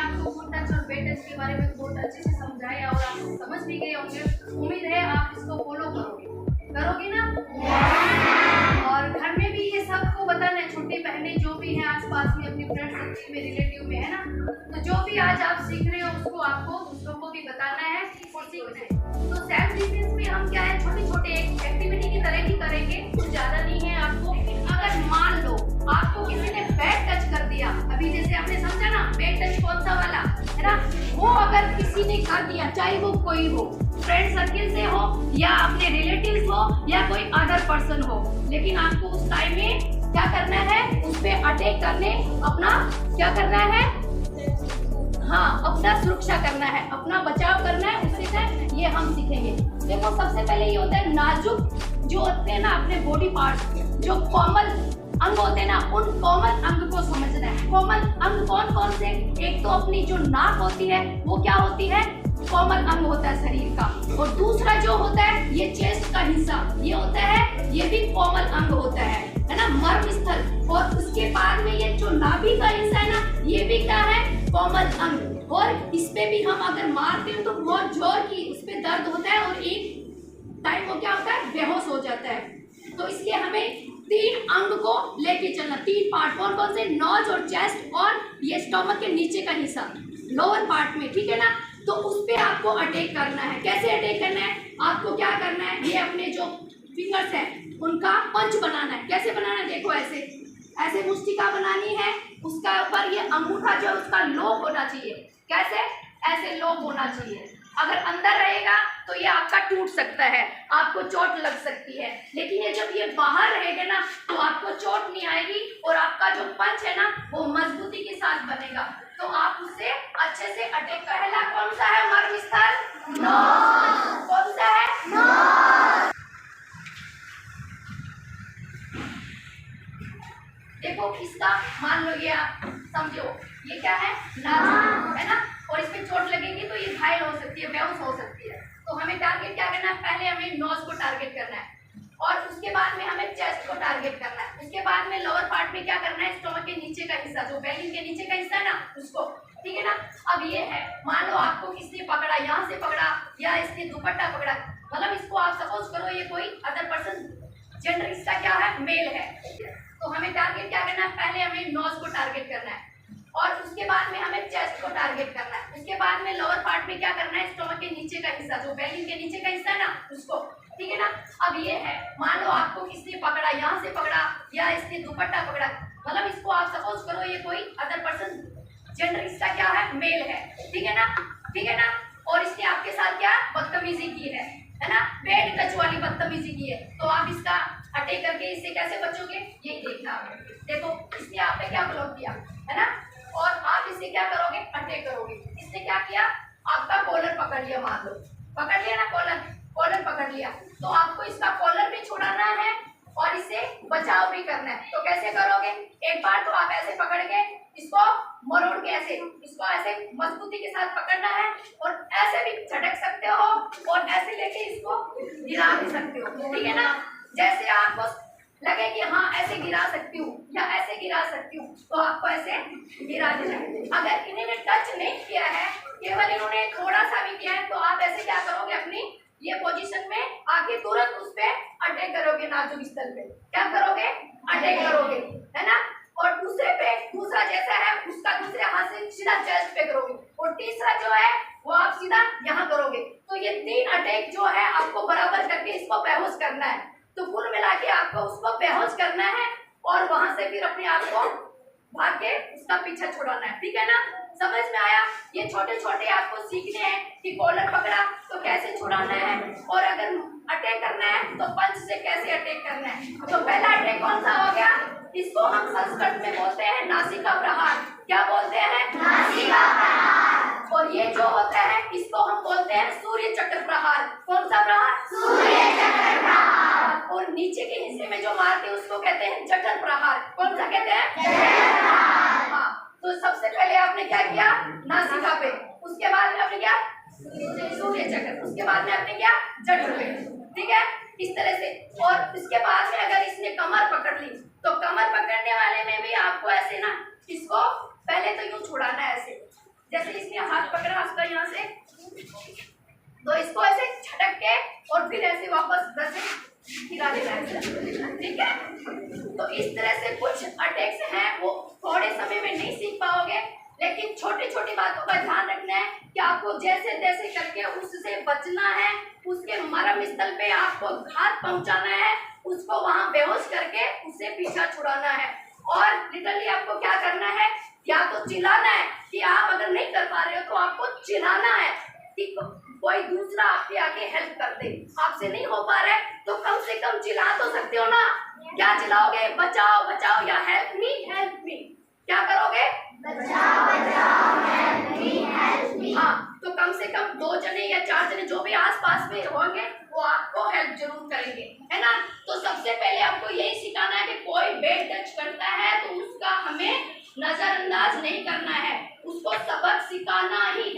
आपको good touch और bad touch के बारे में बहुत अच्छे से समझाया और आप समझ भी गए होंगे। उम्मीद है आप इसको फॉलो करोगे ना। और घर में भी ये सबको बताना है, छोटी बहनें जो भी हैं आसपास में, अपनी फ्रेंड सर्कल में, रिलेटिव में, है ना। तो जो भी आज आप सीख रहे हो उसको आपको दूसरों को भी बताना है और सीखना है। तो सेल्फ डिफेंस में हम क्या है, छोटे छोटे एक्टिविटी की तरह ही करेंगे, कुछ ज्यादा नहीं है आपको। अगर मान लो आपको किसी ने बैड टच कर दिया, अभी जैसे आपने समझा ना बैड टच कौन सा वाला है ना, वो अगर किसी ने कर दिया, चाहे वो कोई हो, फ्रेंड सर्किल से हो या अपने रिलेटिव्स हो या कोई अदर पर्सन हो, लेकिन आपको उस टाइम में क्या करना है, उस पे अटैक करने, अपना क्या करना है, हाँ अपना सुरक्षा करना है, अपना बचाव करना है। उससे क्या ये हम सीखेंगे। देखो सबसे पहले ये होता है नाजुक जो होते हैं ना अपने बॉडी पार्ट्स, जो कोमल अंग होते हैं ना, उन कोमल अंग को समझना है। कोमल अंग कौन कौन से, एक तो अपनी जो नाक होती है वो क्या होती है, कोमल अंग होता है शरीर का। और दूसरा जो होता है ये चेस्ट का हिस्सा, ये होता है, ये भी कोमल अंग होता है ना, मर्म स्थल। और उसके बाद में ये जो नाभि का हिस्सा है ना, ये भी क्या है, कोमल अंग। और इस पे भी हम अगर मारते हैं तो बहुत जोर की उस पे दर्द होता है और एक टाइम वो क्या होता है, बेहोश हो जाता है। तो इसलिए हमें 3 अंग को लेके चलना, 3 पार्ट, कौन कौन से, नोज और चेस्ट और ये स्टमक के नीचे का हिस्सा लोअर पार्ट में, ठीक है ना। तो उस पे आपको अटैक करना है। कैसे अटैक करना है, आपको क्या करना है, ये अपने जो फिंगर्स है उनका पंच बनाना है। कैसे बनाना है, देखो ऐसे ऐसे मुष्टिका बनानी है, उसका ऊपर ये अंगूठा जो उसका लोब होना चाहिए। कैसे, ऐसे लोब होना चाहिए। अगर अंदर रहेगा तो ये आपका टूट सकता है, आपको चोट लग सकती है। लेकिन ये जब ये बाहर रहेगा ना तो आपको चोट नहीं आएगी और आपका जो पंच है ना वो मजबूती के साथ बनेगा। तो आप उससे अच्छे से अटैक। पहला कौन सा है मर्म स्थल, नोज। कौन सा है, नोज। देखो इसका मान लो ये आप समझो, ये क्या है, नाजुक है ना, और इसमें चोट लगेगी तो ये घायल हो सकती है, बेहोश हो सकती है। तो हमें टारगेट क्या करना है, पहले हमें नोज को टारगेट करना है और उसके बाद में हमें चेस्ट को टारगेट करना है। उसके बाद में लोअर पार्ट में क्या करना है, स्टमक के नीचे का हिस्सा, जो बेली के नीचे का हिस्सा है ना उसको, ठीक है ना। अब ये है, मान लो आपको किसने पकड़ा, यहाँ से पकड़ा या इसने दुपट्टा पकड़ा, मतलब इसको आप सपोज करो ये कोई अदर पर्सन, जेंडर इसका क्या है, मेल है। तो हमें टारगेट क्या करना है, पहले हमें नोज को टारगेट करना है और उसके बाद में हमें चेस्ट को टारगेट करना है। उसके बाद में लोअर पार्ट में क्या करना है, स्टमक के नीचे का हिस्सा, जो बेली के नीचे का हिस्सा है ना उसको, ठीक है ना। अब ये है, मान लो आपको किसने पकड़ा, यहाँ से पकड़ा या इसने दुपट्टा पकड़ा, मतलब इसको आप सपोज करो ये कोई अदर पर्सन, जेंडर इसका क्या है, मेल है, ठीक है ना, ठीक है ना। और इसने आपके साथ क्या बदतमीजी की है ना, बैड टच वाली बदतमीजी की है। तो आप इसका अटैक करके इससे कैसे बचोगे, ये देखना। देखो इसने आप पे क्या ब्लॉक किया है ना, और आप इससे क्या करोगे, अटैक करोगे। इसने क्या किया, आपका कॉलर पकड़ लिया, मान लो पकड़ लिया ना, कॉलर पकड़ लिया, तो आपको इसका कॉलर भी छुड़ाना है और इससे बचाव भी करना है। तो कैसे करोगे, एक बार तो आप ऐसे पकड़ के इसको मरोड़ के ऐसे, इसको ऐसे मजबूती के साथ पकड़ना है और ऐसे भी झटक सकते हो और ऐसे लेके इसको गिरा भी सकते हो, ठीक है ना। जैसे आपको लगे कि हाँ ऐसे गिरा सकती हूँ या ऐसे गिरा सकती हूँ, तो आपको ऐसे गिरा देना है। अगर इन्होंने टच नहीं किया है, केवल इन्होंने थोड़ा सा भी किया है, तो आप ऐसे क्या करोगे, अपनी ये पोजीशन में आके तुरंत उस पे अटैक करोगे, नाजुक स्थल पे क्या करोगे, अटैक करोगे, है ना। और दूसरे पे, दूसरा जैसा है उसका दूसरे हाथ से सीधा चेस्ट पे करोगे और तीसरा जो है वो आप सीधा यहाँ करोगे। तो ये 3 अटैक जो है आपको बराबर करके इसको बेहोश करना है। तो कुल मिला के आपको उसको बेहोश करना है और वहां से फिर अपने आप को भाग के उसका पीछा छुड़ाना है, ठीक है ना। समझ में आया, ये छोटे छोटे आपको सीखने हैं कि कॉलर पकड़ा तो कैसे छुड़ाना है और अगर अटैक करना है तो पंच से कैसे अटैक करना है। तो पहला अटैक कौन सा हो गया, इसको हम संस्कृत में बोलते हैं नासिका प्रहार। क्या बोलते हैं, नासिका प्रहार। और ये जो होता है इसको हम बोलते हैं सूर्य चक्र प्रहार। कौन सा प्रहार, सूर्य चक्र प्रहार। और नीचे के हिस्से में जो मारते हैं उसको कहते हैं जठर प्रहार। कौन सा कहते हैं, जठर प्रहार। हाँ, तो सबसे पहले आपने क्या किया, नासिका पे, उसके बाद में आपने क्या, सूर्य चक्र, उसके बाद में आपने क्या, जठर पे, ठीक है, इस तरह से। और इसके बाद में अगर इसने कमर पकड़ ली तो कमर पकड़ने वाले में भी आपको ऐसे ना, इसको पहले तो यूं छुड़ाना है ऐसे, जैसे इसने हाथ पकड़ा उसका यहाँ से, तो इसको ऐसे झटक के और फिर ऐसे वापस इधर से गिरा देना है, ठीक है। तो इस तरह से कुछ अटैक्स हैं वो थोड़े समय में नहीं सीख पाओगे, लेकिन छोटी छोटी बातों का ध्यान रखना है कि आपको जैसे तैसे करके उससे बचना है, उसके मरम स्थल पे आपको घात पहुंचाना है, उसको वहां बेहोश करके उससे पीछा छुड़ाना है। और लिटरली आपको क्या करना है, या तो चिल्लाना है कि आप अगर नहीं कर पा रहे हो तो आपको चिल्लाना है कि कोई दूसरा आपके आगे हेल्प कर दे। आपसे नहीं हो पा रहा है तो कम से कम चिल्ला तो सकते हो ना। क्या चिल्लाओगे? बचाओ बचाओ या हेल्प मी हेल्प मी। क्या करोगे? बचाओ बचाओ हेल्प मी हेल्प मी। हाँ, तो कम से कम 2 जने या 4 जने जो भी आसपास में होंगे वो आपको हेल्प जरूर करेंगे, है ना। तो सबसे पहले आपको यही सिखाना है कि कोई बेड टच करता है तो उसका हमें नजरअंदाज नहीं करना है, उसको सबक सिखाना ही